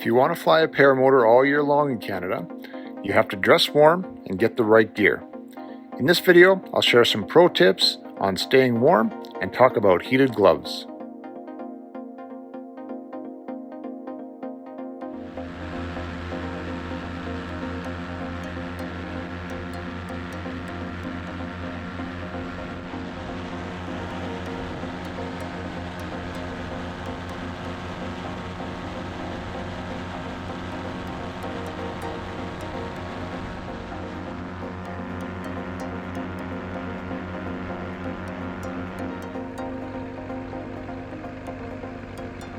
If you want to fly a paramotor all year long in Canada, you have to dress warm and get the right gear. In this video, I'll share some pro tips on staying warm and talk about heated gloves.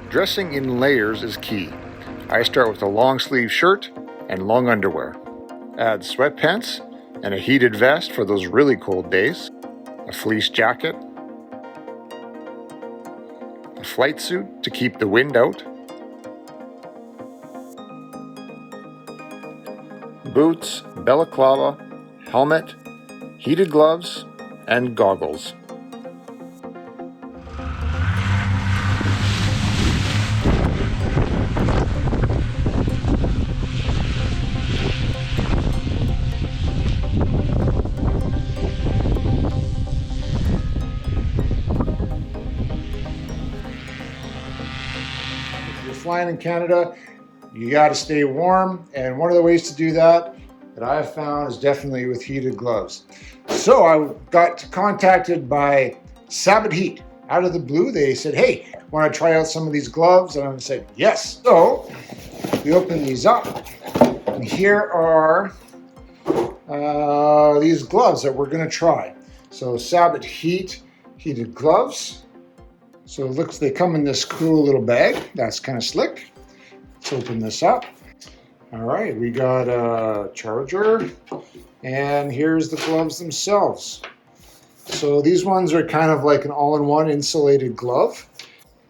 Dressing in layers is key. I start with a long sleeve shirt and long underwear. Add sweatpants and a heated vest for those really cold days, a fleece jacket, a flight suit to keep the wind out, boots, balaclava, helmet, heated gloves, and goggles. Flying in Canada, you got to stay warm, and one of the ways to do that I've found is definitely with heated gloves. So I got contacted by Sabot Heat out of the blue. They said, "Hey, want to try out some of these gloves?" And I said, "Yes." So we opened these up, and here are these gloves that we're going to try. So Sabot Heat heated gloves. So it looks, they come in this cool little bag. That's kind of slick. Let's open this up. All right, we got a charger, and here's the gloves themselves. So these ones are kind of like an all-in-one insulated glove.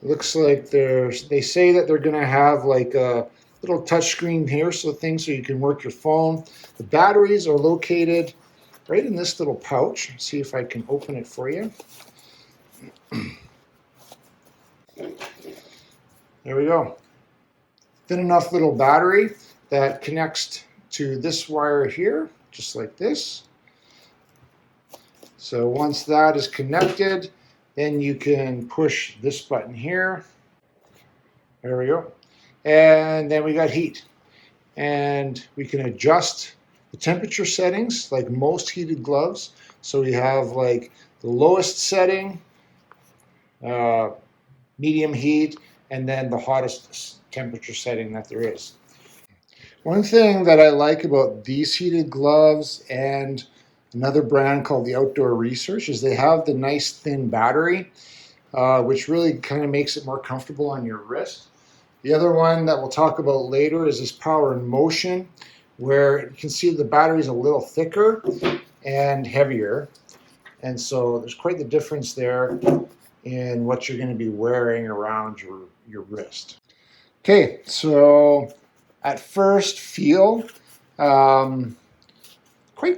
It looks like they say that they're gonna have like a little touch screen here, so you can work your phone. The batteries are located right in this little pouch. See if I can open it for you. There we go. Thin enough little battery that connects to this wire here, just like this. So once that is connected, then you can push this button here. There we go. And then we got heat. And we can adjust the temperature settings like most heated gloves. So we have like the lowest setting, medium heat, and then the hottest temperature setting that there is. One thing that I like about these heated gloves and another brand called the Outdoor Research is they have the nice thin battery, which really kind of makes it more comfortable on your wrist. The other one that we'll talk about later is this Power and Motion, where you can see the battery is a little thicker and heavier. And so there's quite the difference there in what you're going to be wearing around your wrist. Okay, so at first feel quite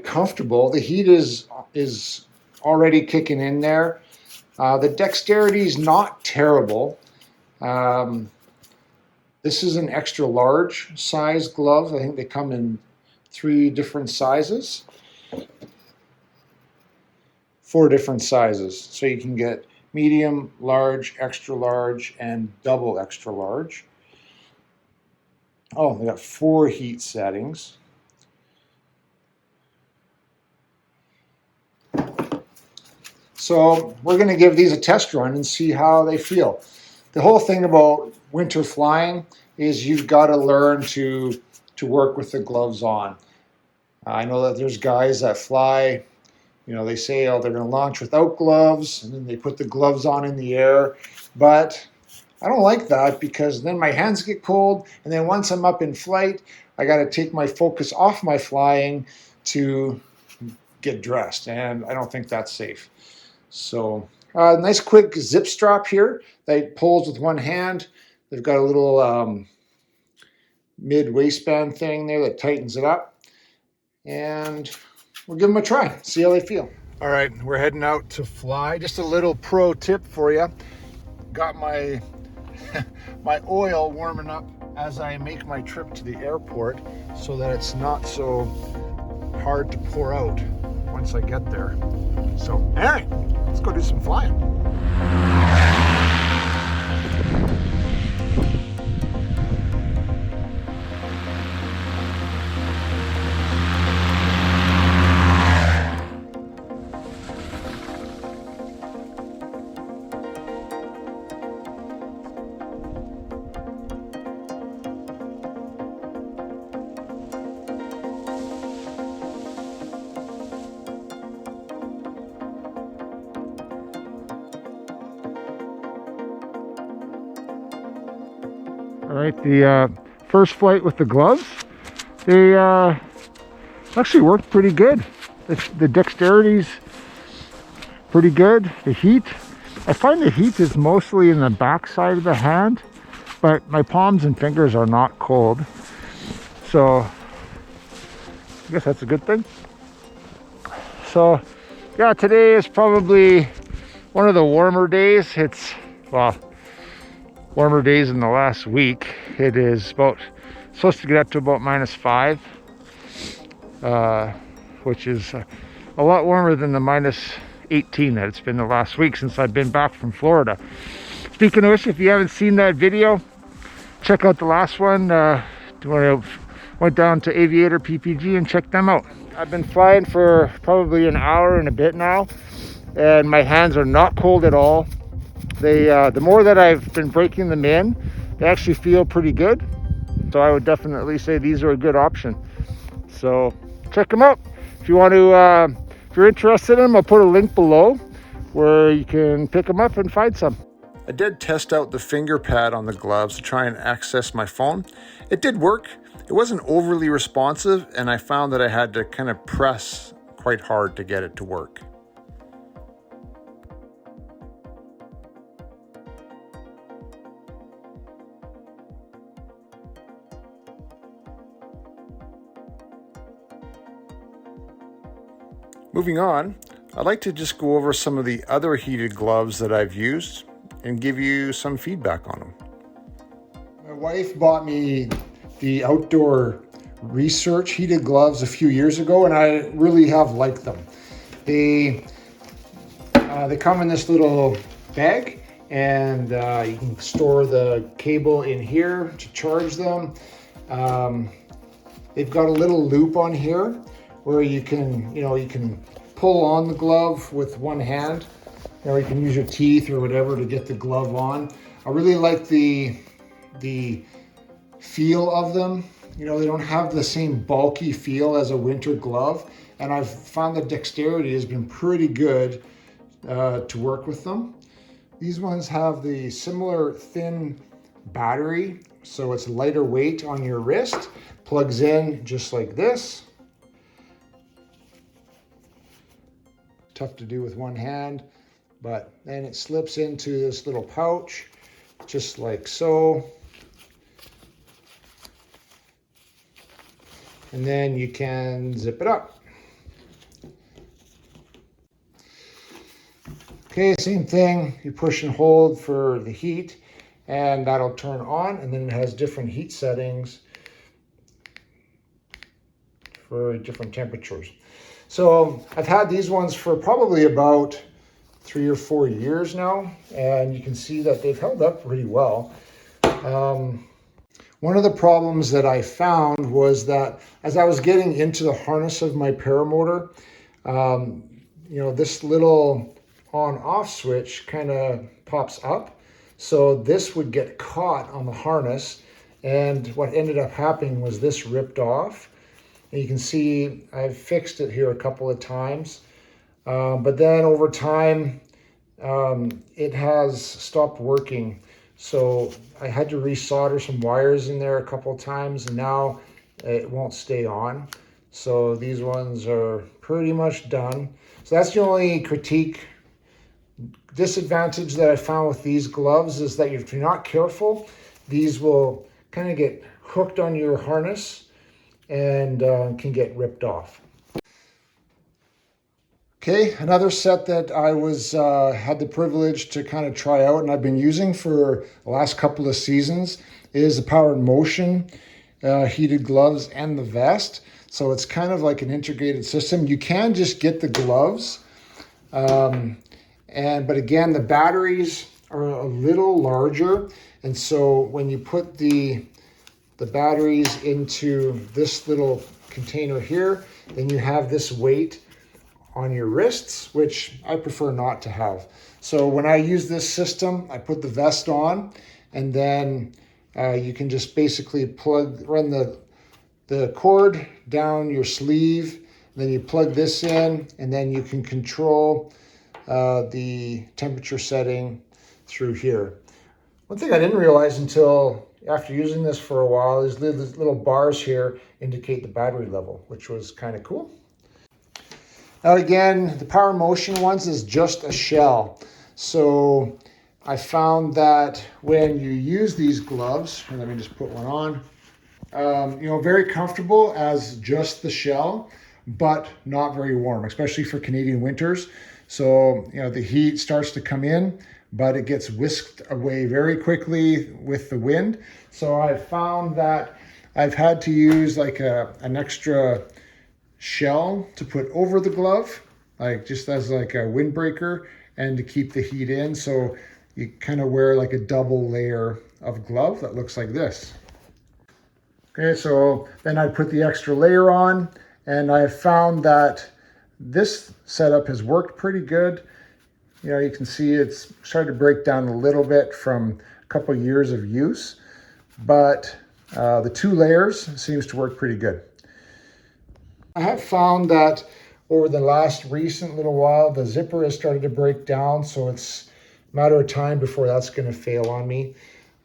comfortable. The heat is already kicking in there. The dexterity is not terrible. This is an extra large size glove. I think they come in 3 different sizes. 4 different sizes. So you can get medium, large, extra large, and double extra large. Oh, they got 4 heat settings. So we're going to give these a test run and see how they feel. The whole thing about winter flying is you've got to learn to work with the gloves on. I know that there's guys that fly, you know, they say, oh, they're going to launch without gloves, and then they put the gloves on in the air. But I don't like that, because then my hands get cold, and then once I'm up in flight, I got to take my focus off my flying to get dressed, and I don't think that's safe. So nice quick zip strap here that pulls with one hand. They've got a little mid waistband thing there that tightens it up, and we'll give them a try, see how they feel. All right, we're heading out to fly. Just a little pro tip for you. Got my my oil warming up as I make my trip to the airport so that it's not so hard to pour out once I get there. So, anyway, let's go do some flying. All right, the first flight with the gloves, they actually worked pretty good. The dexterity's pretty good. The heat, I find the heat is mostly in the back side of the hand, but my palms and fingers are not cold. So I guess that's a good thing. So yeah, today is probably one of the warmer days. It's, well, warmer days in the last week. It is supposed to get up to about -5, which is a lot warmer than the -18 that it's been the last week since I've been back from Florida. Speaking of which, if you haven't seen that video, check out the last one. Went down to Aviator PPG and checked them out. I've been flying for probably an hour and a bit now, and my hands are not cold at all. The more that I've been breaking them in, they actually feel pretty good. So I would definitely say these are a good option. So check them out. If you want to, if you're interested in them, I'll put a link below where you can pick them up and find some. I did test out the finger pad on the gloves to try and access my phone. It did work. It wasn't overly responsive, and I found that I had to kind of press quite hard to get it to work. Moving on, I'd like to just go over some of the other heated gloves that I've used and give you some feedback on them. My wife bought me the Outdoor Research heated gloves a few years ago, and I really have liked them. They come in this little bag, and you can store the cable in here to charge them. They've got a little loop on here where you can pull on the glove with one hand, or you can use your teeth or whatever to get the glove on. I really like the feel of them. You know, they don't have the same bulky feel as a winter glove, and I've found the dexterity has been pretty good to work with them. These ones have the similar thin battery, so it's lighter weight on your wrist. Plugs in just like this. Tough to do with one hand, but then it slips into this little pouch, just like so. And then you can zip it up. Okay, same thing. You push and hold for the heat, and that'll turn on, and then it has different heat settings for different temperatures. So I've had these ones for probably about 3 or 4 years now, and you can see that they've held up pretty well. One of the problems that I found was that as I was getting into the harness of my paramotor, this little on-off switch kind of pops up. So this would get caught on the harness, and what ended up happening was this ripped off. And you can see I've fixed it here a couple of times, but then over time it has stopped working. So I had to resolder some wires in there a couple of times, and now it won't stay on. So these ones are pretty much done. So that's the only disadvantage that I found with these gloves, is that if you're not careful, these will kind of get hooked on your harness and can get ripped off. Okay, another set that I had the privilege to kind of try out and I've been using for the last couple of seasons is the Power in Motion heated gloves and the vest. So it's kind of like an integrated system. You can just get the gloves, but again, the batteries are a little larger, and so when you put the batteries into this little container here, then you have this weight on your wrists, which I prefer not to have. So when I use this system, I put the vest on, and then you can just basically run the cord down your sleeve, then you plug this in, and then you can control the temperature setting through here. One thing I didn't realize until after using this for a while is the little bars here indicate the battery level, which was kind of cool. Now again, the Power in Motion ones is just a shell. So I found that when you use these gloves, let me just put one on, very comfortable as just the shell, but not very warm, especially for Canadian winters. So, the heat starts to come in, but it gets whisked away very quickly with the wind. So I found that I've had to use like an extra shell to put over the glove, like just as like a windbreaker and to keep the heat in. So you kind of wear like a double layer of glove that looks like this. Okay, so then I put the extra layer on, and I found that this setup has worked pretty good. You can see it's started to break down a little bit from a couple of years of use, but the 2 layers seems to work pretty good. I have found that over the last recent little while, the zipper has started to break down, so it's a matter of time before that's going to fail on me.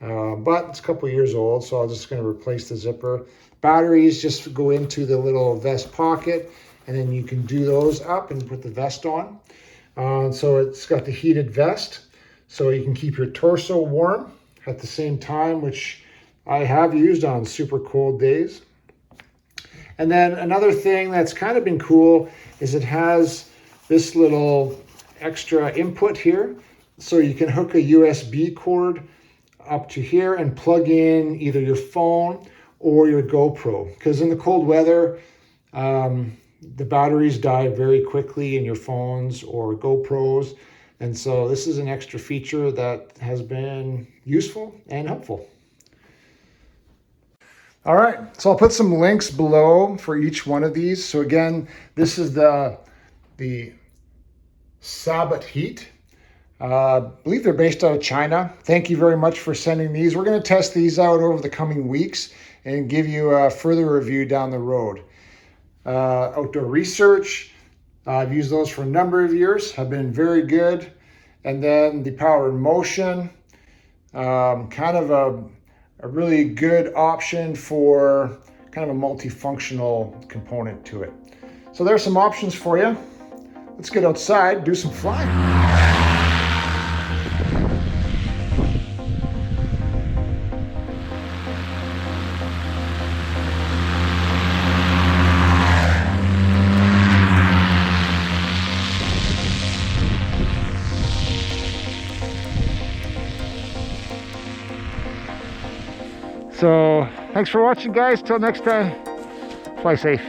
But it's a couple of years old, so I'm just going to replace the zipper. Batteries just go into the little vest pocket, and then you can do those up and put the vest on. So it's got the heated vest, so you can keep your torso warm at the same time, which I have used on super cold days. And then another thing that's kind of been cool is it has this little extra input here. So you can hook a USB cord up to here and plug in either your phone or your GoPro. Because in the cold weather, the batteries die very quickly in your phones or GoPros. And so this is an extra feature that has been useful and helpful. All right, so I'll put some links below for each one of these. So again, this is the Sabot Heat. I believe they're based out of China. Thank you very much for sending these. We're going to test these out over the coming weeks and give you a further review down the road. Outdoor Research, I've used those for a number of years, have been very good. And then the Power in Motion, kind of a really good option for kind of a multifunctional component to it. So there's some options for you. Let's get outside, do some flying. So thanks for watching, guys. Till next time, fly safe.